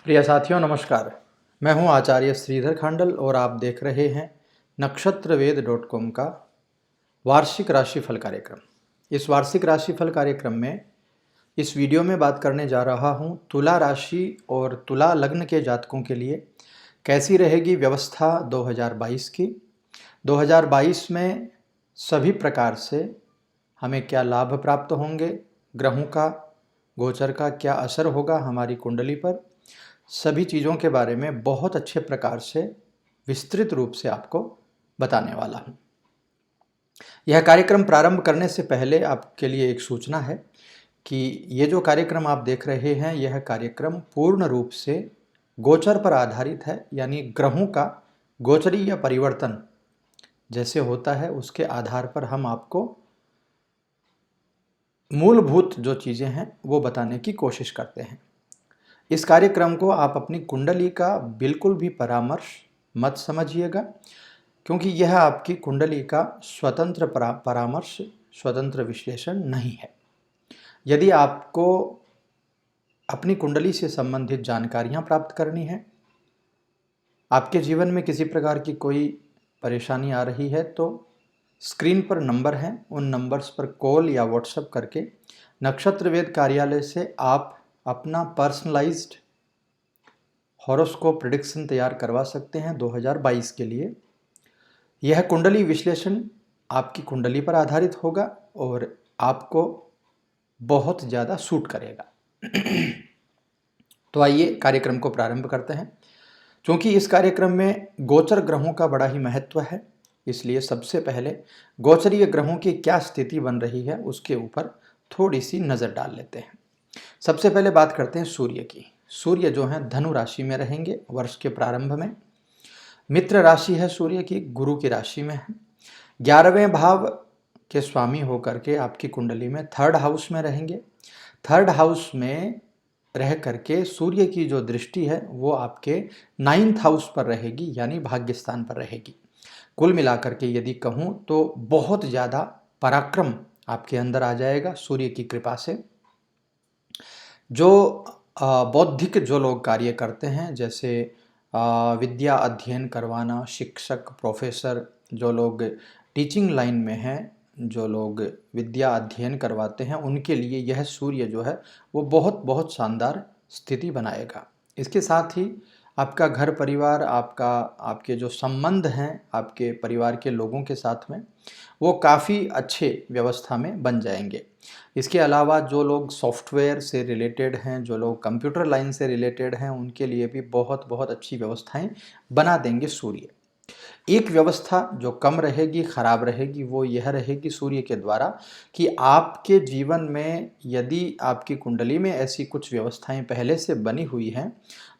प्रिय साथियों नमस्कार। मैं हूं आचार्य श्रीधर खांडल और आप देख रहे हैं नक्षत्रवेद.com का वार्षिक राशिफल कार्यक्रम। इस वार्षिक राशिफल कार्यक्रम में इस वीडियो में बात करने जा रहा हूं तुला राशि और तुला लग्न के जातकों के लिए कैसी रहेगी व्यवस्था 2022 की। 2022 में सभी प्रकार से हमें क्या लाभ प्राप्त होंगे, ग्रहों का गोचर का क्या असर होगा हमारी कुंडली पर, सभी चीज़ों के बारे में बहुत अच्छे प्रकार से विस्तृत रूप से आपको बताने वाला हूँ। यह कार्यक्रम प्रारंभ करने से पहले आपके लिए एक सूचना है कि ये जो कार्यक्रम आप देख रहे हैं यह कार्यक्रम पूर्ण रूप से गोचर पर आधारित है, यानी ग्रहों का गोचरीय परिवर्तन जैसे होता है उसके आधार पर हम आपको मूलभूत जो चीज़ें हैं वो बताने की कोशिश करते हैं। इस कार्यक्रम को आप अपनी कुंडली का बिल्कुल भी परामर्श मत समझिएगा, क्योंकि यह आपकी कुंडली का स्वतंत्र परामर्श, स्वतंत्र विश्लेषण नहीं है। यदि आपको अपनी कुंडली से संबंधित जानकारियां प्राप्त करनी है, आपके जीवन में किसी प्रकार की कोई परेशानी आ रही है, तो स्क्रीन पर नंबर हैं, उन नंबर्स पर कॉल या व्हाट्सएप करके नक्षत्रवेद कार्यालय से आप अपना पर्सनलाइज्ड हॉरोस्कोप प्रेडिक्शन तैयार करवा सकते हैं 2022 के लिए। यह कुंडली विश्लेषण आपकी कुंडली पर आधारित होगा और आपको बहुत ज़्यादा सूट करेगा। तो आइए कार्यक्रम को प्रारंभ करते हैं। क्योंकि इस कार्यक्रम में गोचर ग्रहों का बड़ा ही महत्व है, इसलिए सबसे पहले गोचरीय ग्रहों की क्या स्थिति बन रही है उसके ऊपर थोड़ी सी नज़र डाल लेते हैं। सबसे पहले बात करते हैं सूर्य की। सूर्य जो है धनु राशि में रहेंगे वर्ष के प्रारंभ में। मित्र राशि है सूर्य की, गुरु की राशि में है। 11वें भाव के स्वामी होकर के आपकी कुंडली में थर्ड हाउस में रहेंगे। थर्ड हाउस में रह करके सूर्य की जो दृष्टि है वो आपके 9th हाउस पर रहेगी, यानी भाग्य स्थान पर रहेगी। कुल मिलाकर के यदि कहूँ तो बहुत ज़्यादा पराक्रम आपके अंदर आ जाएगा सूर्य की कृपा से। जो बौद्धिक जो लोग कार्य करते हैं, जैसे विद्या अध्ययन करवाना, शिक्षक, प्रोफेसर, जो लोग टीचिंग लाइन में हैं, जो लोग विद्या अध्ययन करवाते हैं, उनके लिए यह सूर्य जो है वो बहुत बहुत शानदार स्थिति बनाएगा। इसके साथ ही आपका घर परिवार, आपके जो संबंध हैं आपके परिवार के लोगों के साथ में, वो काफ़ी अच्छे व्यवस्था में बन जाएंगे। इसके अलावा जो लोग सॉफ्टवेयर से रिलेटेड हैं, जो लोग कंप्यूटर लाइन से रिलेटेड हैं, उनके लिए भी बहुत बहुत अच्छी व्यवस्थाएं बना देंगे सूर्य। एक व्यवस्था जो कम रहेगी, खराब रहेगी, वो यह रहेगी सूर्य के द्वारा कि आपके जीवन में यदि आपकी कुंडली में ऐसी कुछ व्यवस्थाएं पहले से बनी हुई हैं,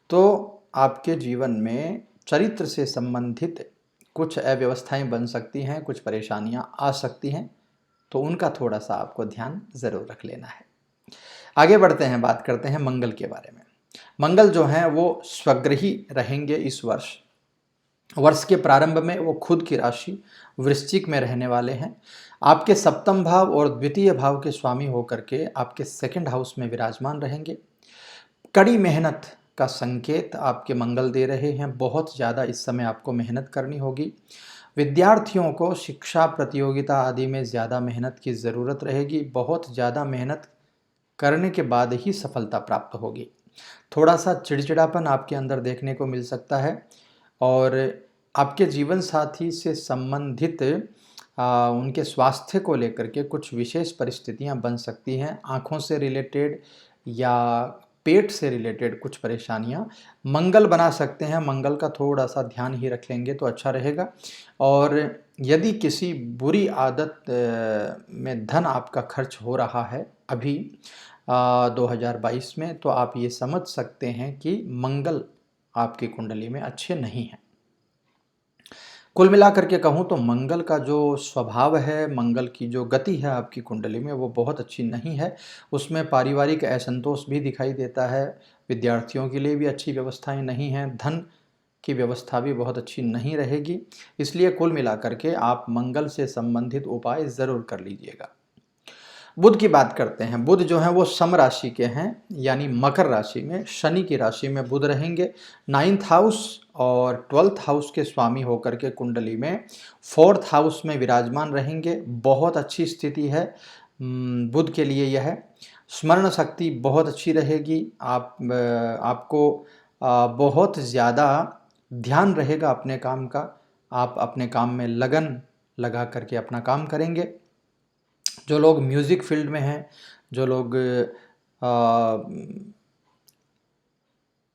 तो आपके जीवन में चरित्र से संबंधित कुछ अव्यवस्थाएं बन सकती हैं, कुछ परेशानियां आ सकती हैं, तो उनका थोड़ा सा आपको ध्यान ज़रूर रख लेना है। आगे बढ़ते हैं, बात करते हैं मंगल के बारे में। मंगल जो हैं वो स्वग्रही रहेंगे इस वर्ष। वर्ष के प्रारंभ में वो खुद की राशि वृश्चिक में रहने वाले हैं। आपके सप्तम भाव और द्वितीय भाव के स्वामी होकर के आपके सेकंड हाउस में विराजमान रहेंगे। कड़ी मेहनत का संकेत आपके मंगल दे रहे हैं। बहुत ज़्यादा इस समय आपको मेहनत करनी होगी। विद्यार्थियों को शिक्षा प्रतियोगिता आदि में ज़्यादा मेहनत की ज़रूरत रहेगी। बहुत ज़्यादा मेहनत करने के बाद ही सफलता प्राप्त होगी। थोड़ा सा चिड़चिड़ापन आपके अंदर देखने को मिल सकता है और आपके जीवन साथी से संबंधित उनके स्वास्थ्य को लेकर के कुछ विशेष परिस्थितियां बन सकती हैं। आँखों से रिलेटेड या पेट से रिलेटेड कुछ परेशानियां मंगल बना सकते हैं। मंगल का थोड़ा सा ध्यान ही रख लेंगे तो अच्छा रहेगा। और यदि किसी बुरी आदत में धन आपका खर्च हो रहा है अभी 2022 में, तो आप ये समझ सकते हैं कि मंगल आपकी कुंडली में अच्छे नहीं हैं। कुल मिलाकर के कहूँ तो मंगल का जो स्वभाव है, मंगल की जो गति है आपकी कुंडली में, वो बहुत अच्छी नहीं है। उसमें पारिवारिक असंतोष भी दिखाई देता है। विद्यार्थियों के लिए भी अच्छी व्यवस्थाएं नहीं हैं। धन की व्यवस्था भी बहुत अच्छी नहीं रहेगी। इसलिए कुल मिलाकर के आप मंगल से संबंधित उपाय ज़रूर कर लीजिएगा। बुध की बात करते हैं। बुध जो हैं वो सम राशि के हैं, यानी मकर राशि में, शनि की राशि में बुध रहेंगे। 9th हाउस और 12th हाउस के स्वामी होकर के कुंडली में 4th हाउस में विराजमान रहेंगे। बहुत अच्छी स्थिति है बुध के लिए यह। स्मरण शक्ति बहुत अच्छी रहेगी। आपको बहुत ज़्यादा ध्यान रहेगा अपने काम का। आप अपने काम में लगन लगा करके अपना काम करेंगे। जो लोग म्यूज़िक फील्ड में हैं, जो लोग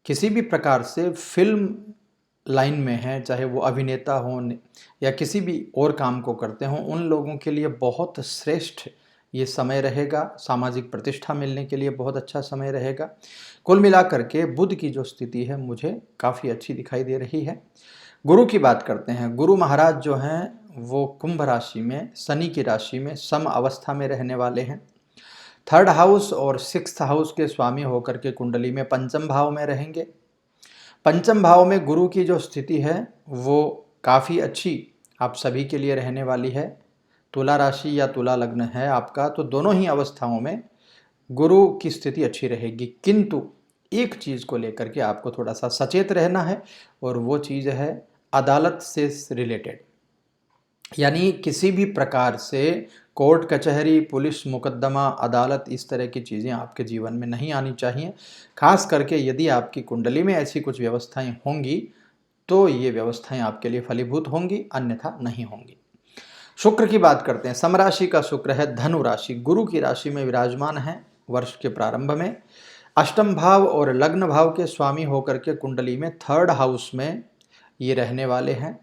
किसी भी प्रकार से फिल्म लाइन में हैं, चाहे वो अभिनेता हों या किसी भी और काम को करते हों, उन लोगों के लिए बहुत श्रेष्ठ ये समय रहेगा। सामाजिक प्रतिष्ठा मिलने के लिए बहुत अच्छा समय रहेगा। कुल मिलाकर के बुध की जो स्थिति है मुझे काफ़ी अच्छी दिखाई दे रही है। गुरु की बात करते हैं। गुरु महाराज जो हैं वो कुंभ राशि में, शनि की राशि में सम अवस्था में रहने वाले हैं। 3rd हाउस और 6th हाउस के स्वामी होकर के कुंडली में पंचम भाव में रहेंगे। पंचम भाव में गुरु की जो स्थिति है वो काफ़ी अच्छी आप सभी के लिए रहने वाली है। तुला राशि या तुला लग्न है आपका, तो दोनों ही अवस्थाओं में गुरु की स्थिति अच्छी रहेगी। किंतु एक चीज़ को लेकर के आपको थोड़ा सा सचेत रहना है, और वो चीज़ है अदालत से रिलेटेड। यानी किसी भी प्रकार से कोर्ट कचहरी, पुलिस मुकदमा, अदालत, इस तरह की चीज़ें आपके जीवन में नहीं आनी चाहिए। खास करके यदि आपकी कुंडली में ऐसी कुछ व्यवस्थाएं होंगी तो ये व्यवस्थाएं आपके लिए फलीभूत होंगी, अन्यथा नहीं होंगी। शुक्र की बात करते हैं। समराशि का शुक्र है धनु राशि, गुरु की राशि में विराजमान है वर्ष के प्रारंभ में। अष्टम भाव और लग्न भाव के स्वामी होकर के कुंडली में 3rd हाउस में ये रहने वाले हैं।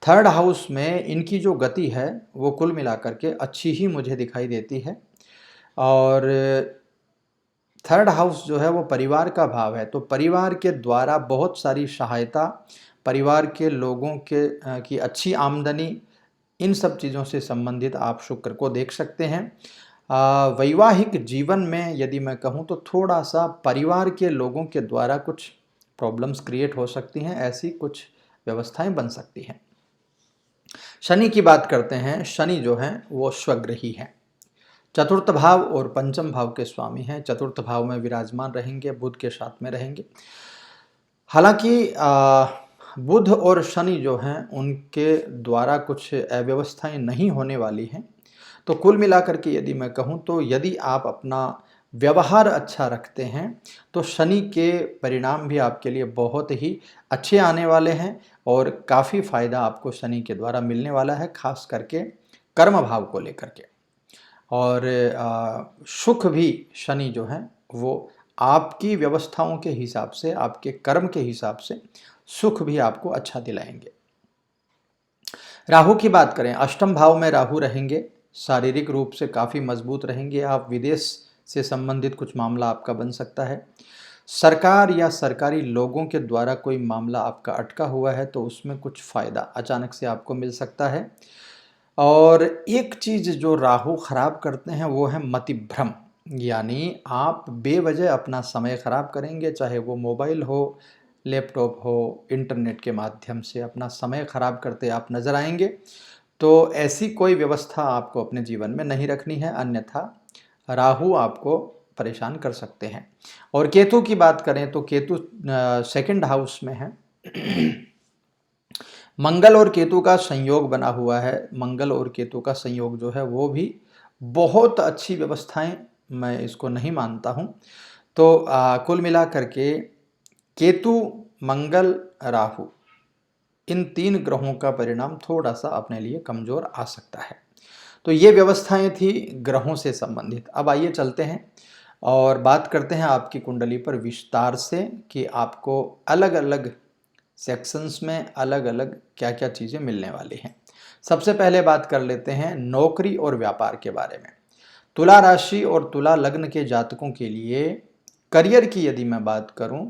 3rd हाउस में इनकी जो गति है वो कुल मिलाकर के अच्छी ही मुझे दिखाई देती है। और 3rd हाउस जो है वो परिवार का भाव है, तो परिवार के द्वारा बहुत सारी सहायता, परिवार के लोगों के की अच्छी आमदनी, इन सब चीज़ों से संबंधित आप शुक्र को देख सकते हैं। वैवाहिक जीवन में यदि मैं कहूँ तो थोड़ा सा परिवार के लोगों के द्वारा कुछ प्रॉब्लम्स क्रिएट हो सकती हैं, ऐसी कुछ व्यवस्थाएं बन सकती हैं। शनि की बात करते हैं। शनि जो हैं वो स्वग्रही हैं, 4th भाव और पंचम भाव के स्वामी हैं। 4th भाव में विराजमान रहेंगे, बुध के साथ में रहेंगे। हालांकि बुध और शनि जो हैं उनके द्वारा कुछ अव्यवस्थाएं नहीं होने वाली हैं। तो कुल मिलाकर के यदि मैं कहूँ तो यदि आप अपना व्यवहार अच्छा रखते हैं तो शनि के परिणाम भी आपके लिए बहुत ही अच्छे आने वाले हैं, और काफ़ी फायदा आपको शनि के द्वारा मिलने वाला है, खास करके कर्म भाव को लेकर के। और सुख भी शनि जो है वो आपकी व्यवस्थाओं के हिसाब से, आपके कर्म के हिसाब से सुख भी आपको अच्छा दिलाएंगे। राहु की बात करें, अष्टम भाव में राहु रहेंगे, शारीरिक रूप से काफ़ी मजबूत रहेंगे आप। विदेश से संबंधित कुछ मामला आपका बन सकता है। सरकार या सरकारी लोगों के द्वारा कोई मामला आपका अटका हुआ है तो उसमें कुछ फ़ायदा अचानक से आपको मिल सकता है। और एक चीज़ जो राहु खराब करते हैं वो है मतिभ्रम, यानी आप बेवजह अपना समय खराब करेंगे, चाहे वो मोबाइल हो, लैपटॉप हो, इंटरनेट के माध्यम से अपना समय खराब करते आप नज़र आएंगे। तो ऐसी कोई व्यवस्था आपको अपने जीवन में नहीं रखनी है, अन्यथा राहु आपको परेशान कर सकते हैं। और केतु की बात करें तो केतु 2nd हाउस में है। मंगल और केतु का संयोग बना हुआ है। मंगल और केतु का संयोग जो है वो भी बहुत अच्छी व्यवस्थाएं, मैं इसको नहीं मानता हूं। तो कुल मिला करके केतु, मंगल, राहु, इन 3 ग्रहों का परिणाम थोड़ा सा अपने लिए कमज़ोर आ सकता है। तो ये व्यवस्थाएं थी ग्रहों से संबंधित। अब आइए चलते हैं और बात करते हैं आपकी कुंडली पर विस्तार से कि आपको अलग अलग सेक्शंस में अलग अलग क्या क्या चीज़ें मिलने वाली हैं। सबसे पहले बात कर लेते हैं नौकरी और व्यापार के बारे में। तुला राशि और तुला लग्न के जातकों के लिए करियर की यदि मैं बात करूं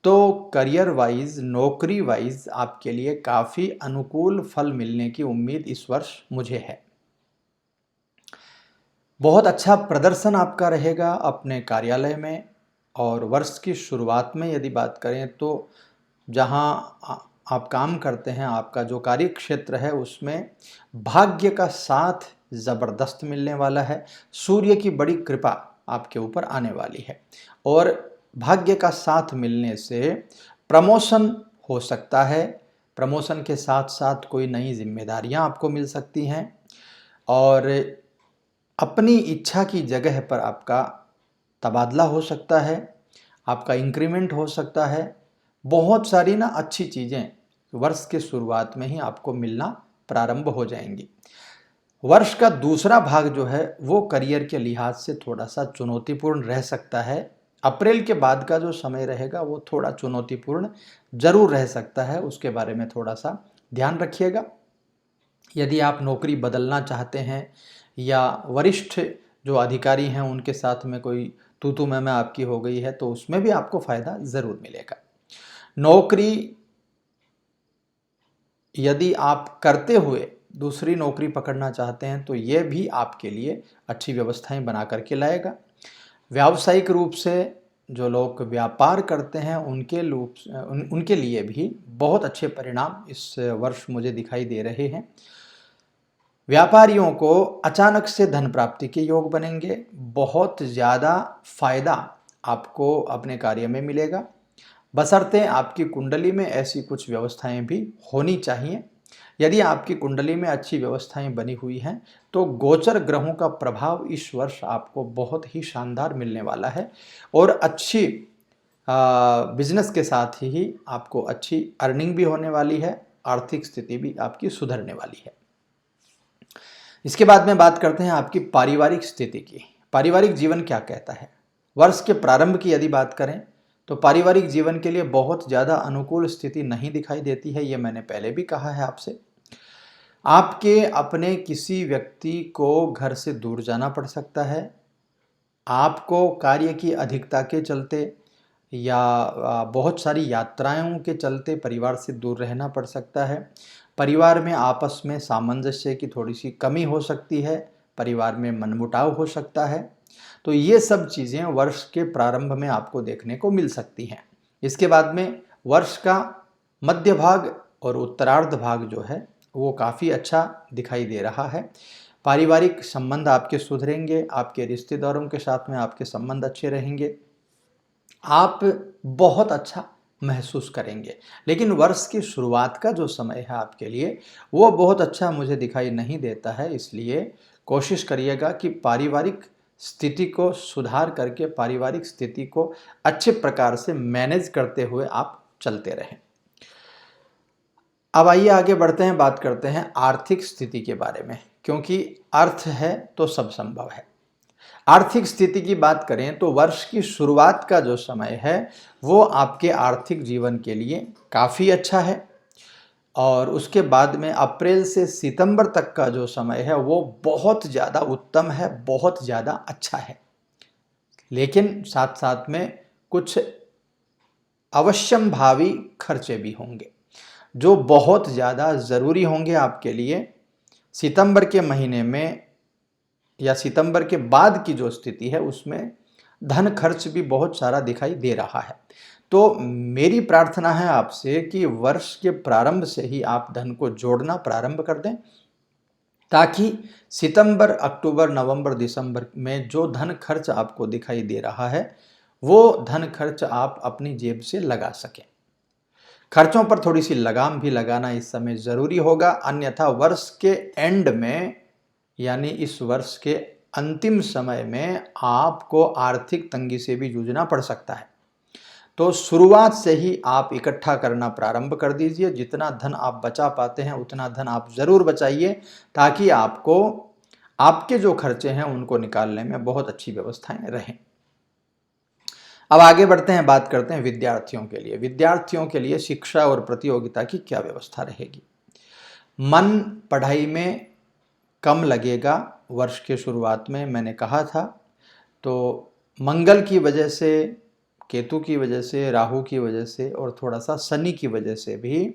तो करियर वाइज, नौकरी वाइज आपके लिए काफ़ी अनुकूल फल मिलने की उम्मीद इस वर्ष मुझे है। बहुत अच्छा प्रदर्शन आपका रहेगा अपने कार्यालय में। और वर्ष की शुरुआत में यदि बात करें तो जहां आप काम करते हैं, आपका जो कार्य क्षेत्र है उसमें भाग्य का साथ ज़बरदस्त मिलने वाला है। सूर्य की बड़ी कृपा आपके ऊपर आने वाली है और भाग्य का साथ मिलने से प्रमोशन हो सकता है। प्रमोशन के साथ साथ कोई नई जिम्मेदारियां आपको मिल सकती हैं और अपनी इच्छा की जगह पर आपका तबादला हो सकता है, आपका इंक्रीमेंट हो सकता है। बहुत सारी ना अच्छी चीज़ें वर्ष के शुरुआत में ही आपको मिलना प्रारंभ हो जाएंगी। वर्ष का दूसरा भाग जो है वो करियर के लिहाज से थोड़ा सा चुनौतीपूर्ण रह सकता है। अप्रैल के बाद का जो समय रहेगा वो थोड़ा चुनौतीपूर्ण जरूर रह सकता है, उसके बारे में थोड़ा सा ध्यान रखिएगा। यदि आप नौकरी बदलना चाहते हैं या वरिष्ठ जो अधिकारी हैं उनके साथ में कोई तू मैं आपकी हो गई है तो उसमें भी आपको फ़ायदा ज़रूर मिलेगा। नौकरी यदि आप करते हुए दूसरी नौकरी पकड़ना चाहते हैं तो ये भी आपके लिए अच्छी व्यवस्थाएं बना करके लाएगा। व्यावसायिक रूप से जो लोग व्यापार करते हैं उनके लिए भी बहुत अच्छे परिणाम इस वर्ष मुझे दिखाई दे रहे हैं। व्यापारियों को अचानक से धन प्राप्ति के योग बनेंगे। बहुत ज़्यादा फायदा आपको अपने कार्य में मिलेगा, बशर्ते आपकी कुंडली में ऐसी कुछ व्यवस्थाएं भी होनी चाहिए। यदि आपकी कुंडली में अच्छी व्यवस्थाएं बनी हुई हैं तो गोचर ग्रहों का प्रभाव इस वर्ष आपको बहुत ही शानदार मिलने वाला है और अच्छी बिजनेस के साथ ही आपको अच्छी अर्निंग भी होने वाली है, आर्थिक स्थिति भी आपकी सुधरने वाली है। इसके बाद में बात करते हैं आपकी पारिवारिक स्थिति की। पारिवारिक जीवन क्या कहता है? वर्ष के प्रारंभ की यदि बात करें तो पारिवारिक जीवन के लिए बहुत ज़्यादा अनुकूल स्थिति नहीं दिखाई देती है। ये मैंने पहले भी कहा है आपसे। आपके अपने किसी व्यक्ति को घर से दूर जाना पड़ सकता है। आपको कार्य की अधिकता के चलते या बहुत सारी यात्राओं के चलते परिवार से दूर रहना पड़ सकता है। परिवार में आपस में सामंजस्य की थोड़ी सी कमी हो सकती है, परिवार में मनमुटाव हो सकता है। तो ये सब चीज़ें वर्ष के प्रारंभ में आपको देखने को मिल सकती हैं। इसके बाद में वर्ष का मध्य भाग और उत्तरार्ध भाग जो है वो काफ़ी अच्छा दिखाई दे रहा है। पारिवारिक संबंध आपके सुधरेंगे, आपके रिश्तेदारों के साथ में आपके संबंध अच्छे रहेंगे, आप बहुत अच्छा महसूस करेंगे। लेकिन वर्ष की शुरुआत का जो समय है आपके लिए वो बहुत अच्छा मुझे दिखाई नहीं देता है। इसलिए कोशिश करिएगा कि पारिवारिक स्थिति को सुधार करके पारिवारिक स्थिति को अच्छे प्रकार से मैनेज करते हुए आप चलते रहें। अब आइए आगे बढ़ते हैं, बात करते हैं आर्थिक स्थिति के बारे में, क्योंकि अर्थ है तो सब संभव है। आर्थिक स्थिति की बात करें तो वर्ष की शुरुआत का जो समय है वो आपके आर्थिक जीवन के लिए काफ़ी अच्छा है और उसके बाद में अप्रैल से सितंबर तक का जो समय है वो बहुत ज़्यादा उत्तम है, बहुत ज़्यादा अच्छा है। लेकिन साथ साथ में कुछ अवश्यम भावी खर्चे भी होंगे जो बहुत ज़्यादा ज़रूरी होंगे आपके लिए। सितंबर के महीने में या सितंबर के बाद की जो स्थिति है उसमें धन खर्च भी बहुत सारा दिखाई दे रहा है। तो मेरी प्रार्थना है आपसे कि वर्ष के प्रारंभ से ही आप धन को जोड़ना प्रारंभ कर दें, ताकि सितंबर, अक्टूबर, नवंबर, दिसंबर में जो धन खर्च आपको दिखाई दे रहा है वो धन खर्च आप अपनी जेब से लगा सकें। खर्चों पर थोड़ी सी लगाम भी लगाना इस समय ज़रूरी होगा, अन्यथा वर्ष के एंड में यानी इस वर्ष के अंतिम समय में आपको आर्थिक तंगी से भी जूझना पड़ सकता है। तो शुरुआत से ही आप इकट्ठा करना प्रारंभ कर दीजिए। जितना धन आप बचा पाते हैं उतना धन आप ज़रूर बचाइए, ताकि आपको आपके जो खर्चे हैं उनको निकालने में बहुत अच्छी व्यवस्थाएं रहें। अब आगे बढ़ते हैं, बात करते हैं विद्यार्थियों के लिए। विद्यार्थियों के लिए शिक्षा और प्रतियोगिता की क्या व्यवस्था रहेगी? मन पढ़ाई में कम लगेगा वर्ष के शुरुआत में, मैंने कहा था। तो मंगल की वजह से, केतु की वजह से, राहु की वजह से और थोड़ा सा शनि की वजह से भी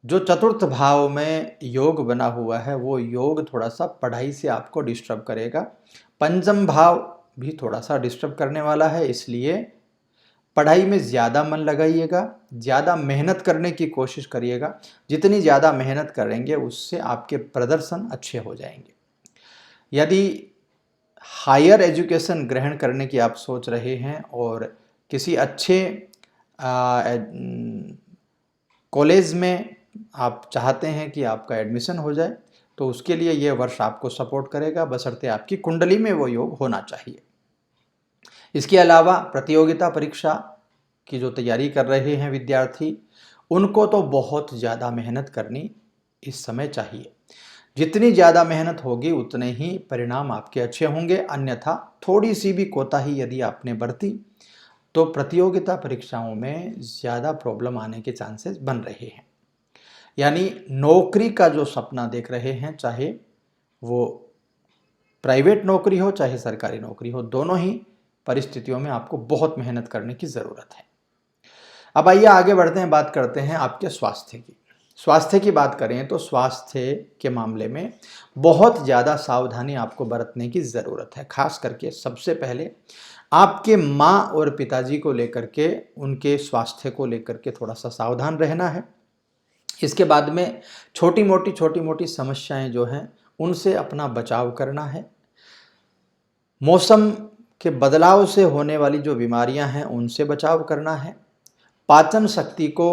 जो चतुर्थ भाव में योग बना हुआ है वो योग थोड़ा सा पढ़ाई से आपको डिस्टर्ब करेगा। पंचम भाव भी थोड़ा सा डिस्टर्ब करने वाला है, इसलिए पढ़ाई में ज़्यादा मन लगाइएगा, ज़्यादा मेहनत करने की कोशिश करिएगा। जितनी ज़्यादा मेहनत करेंगे उससे आपके प्रदर्शन अच्छे हो जाएंगे। यदि हायर एजुकेशन ग्रहण करने की आप सोच रहे हैं और किसी अच्छे कॉलेज में आप चाहते हैं कि आपका एडमिशन हो जाए, तो उसके लिए यह वर्ष आपको सपोर्ट करेगा, बशर्ते आपकी कुंडली में वो योग होना चाहिए। इसके अलावा प्रतियोगिता परीक्षा की जो तैयारी कर रहे हैं विद्यार्थी, उनको तो बहुत ज़्यादा मेहनत करनी इस समय चाहिए। जितनी ज़्यादा मेहनत होगी उतने ही परिणाम आपके अच्छे होंगे, अन्यथा थोड़ी सी भी कोताही यदि आपने बरती तो प्रतियोगिता परीक्षाओं में ज़्यादा प्रॉब्लम आने के चांसेस बन रहे हैं। यानी नौकरी का जो सपना देख रहे हैं, चाहे वो प्राइवेट नौकरी हो चाहे सरकारी नौकरी हो, दोनों ही परिस्थितियों में आपको बहुत मेहनत करने की ज़रूरत है। अब आइए आगे बढ़ते हैं, बात करते हैं आपके स्वास्थ्य की। स्वास्थ्य की बात करें तो स्वास्थ्य के मामले में बहुत ज़्यादा सावधानी आपको बरतने की ज़रूरत है। खास करके सबसे पहले आपके माँ और पिताजी को लेकर के, उनके स्वास्थ्य को लेकर के थोड़ा सा सावधान रहना है। इसके बाद में छोटी मोटी समस्याएं जो हैं उनसे अपना बचाव करना है। मौसम के बदलाव से होने वाली जो बीमारियां हैं उनसे बचाव करना है। पाचन शक्ति को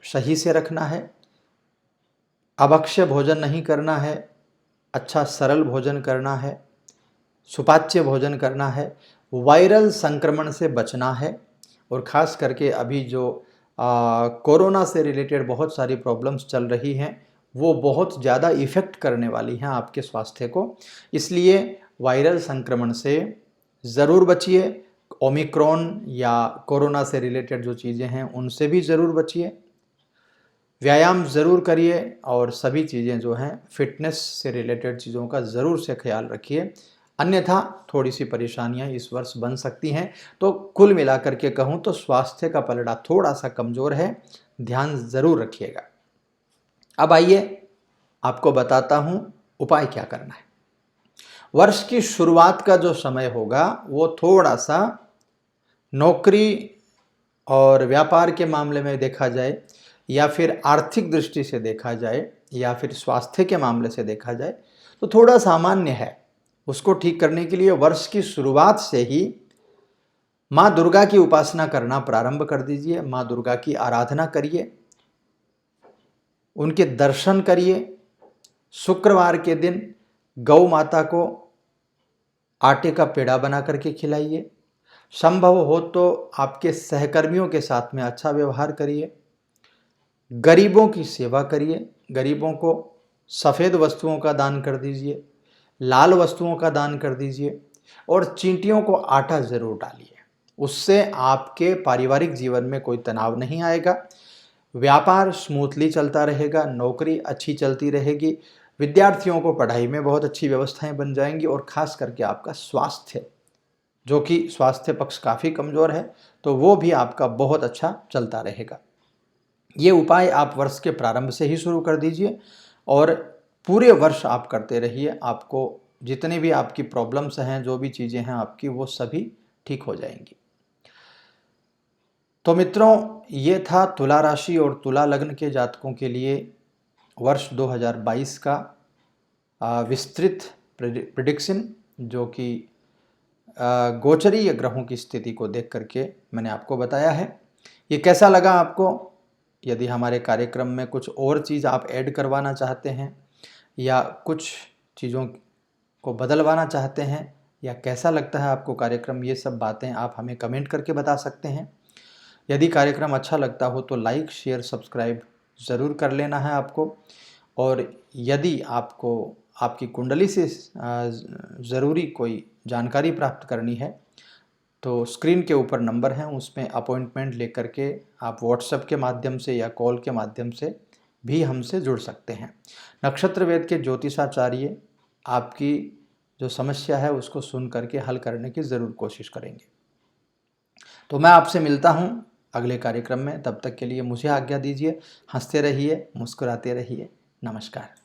सही से रखना है। अभक्ष्य भोजन नहीं करना है, अच्छा सरल भोजन करना है, सुपाच्य भोजन करना है, वायरल संक्रमण से बचना है। और ख़ास करके अभी जो कोरोना से रिलेटेड बहुत सारी प्रॉब्लम्स चल रही हैं, वो बहुत ज़्यादा इफ़ेक्ट करने वाली हैं आपके स्वास्थ्य को, इसलिए वायरल संक्रमण से ज़रूर बचिए। ओमिक्रॉन या कोरोना से रिलेटेड जो चीज़ें हैं उनसे भी ज़रूर बचिए। व्यायाम ज़रूर करिए और सभी चीज़ें जो हैं फिटनेस से रिलेटेड चीज़ों का ज़रूर से ख्याल रखिए, अन्यथा थोड़ी सी परेशानियां इस वर्ष बन सकती हैं। तो कुल मिलाकर के कहूँ तो स्वास्थ्य का पलड़ा थोड़ा सा कमज़ोर है, ध्यान ज़रूर रखिएगा। अब आइए आपको बताता हूँ उपाय क्या करना है। वर्ष की शुरुआत का जो समय होगा वो थोड़ा सा नौकरी और व्यापार के मामले में देखा जाए, या फिर आर्थिक दृष्टि से देखा जाए, या फिर स्वास्थ्य के मामले से देखा जाए तो थोड़ा सामान्य है। उसको ठीक करने के लिए वर्ष की शुरुआत से ही माँ दुर्गा की उपासना करना प्रारंभ कर दीजिए। माँ दुर्गा की आराधना करिए, उनके दर्शन करिए। शुक्रवार के दिन गौ माता को आटे का पेड़ा बना करके खिलाइए। संभव हो तो आपके सहकर्मियों के साथ में अच्छा व्यवहार करिए। गरीबों की सेवा करिए। गरीबों को सफ़ेद वस्तुओं का दान कर दीजिए, लाल वस्तुओं का दान कर दीजिए, और चींटियों को आटा ज़रूर डालिए। उससे आपके पारिवारिक जीवन में कोई तनाव नहीं आएगा, व्यापार स्मूथली चलता रहेगा, नौकरी अच्छी चलती रहेगी, विद्यार्थियों को पढ़ाई में बहुत अच्छी व्यवस्थाएं बन जाएंगी, और ख़ास करके आपका स्वास्थ्य, जो कि स्वास्थ्य पक्ष काफ़ी कमज़ोर है, तो वो भी आपका बहुत अच्छा चलता रहेगा। ये उपाय आप वर्ष के प्रारंभ से ही शुरू कर दीजिए और पूरे वर्ष आप करते रहिए। आपको जितनी भी आपकी प्रॉब्लम्स हैं, जो भी चीज़ें हैं आपकी, वो सभी ठीक हो जाएंगी। तो मित्रों, ये था तुला राशि और तुला लग्न के जातकों के लिए वर्ष 2022 का विस्तृत प्रेडिक्शन, जो कि गोचरीय ग्रहों की स्थिति को देख करके मैंने आपको बताया है। ये कैसा लगा आपको? यदि हमारे कार्यक्रम में कुछ और चीज़ आप ऐड करवाना चाहते हैं, या कुछ चीज़ों को बदलवाना चाहते हैं, या कैसा लगता है आपको कार्यक्रम, ये सब बातें आप हमें कमेंट करके बता सकते हैं। यदि कार्यक्रम अच्छा लगता हो तो लाइक, शेयर, सब्सक्राइब ज़रूर कर लेना है आपको। और यदि आपको आपकी कुंडली से ज़रूरी कोई जानकारी प्राप्त करनी है तो स्क्रीन के ऊपर नंबर हैं, उसमें अपॉइंटमेंट लेकर के आप व्हाट्सएप के माध्यम से या कॉल के माध्यम से भी हमसे जुड़ सकते हैं। नक्षत्र वेद के ज्योतिषाचार्य आपकी जो समस्या है उसको सुन करके हल करने की ज़रूर कोशिश करेंगे। तो मैं आपसे मिलता हूँ अगले कार्यक्रम में, तब तक के लिए मुझे आज्ञा दीजिए। हंसते रहिए, मुस्कुराते रहिए। नमस्कार।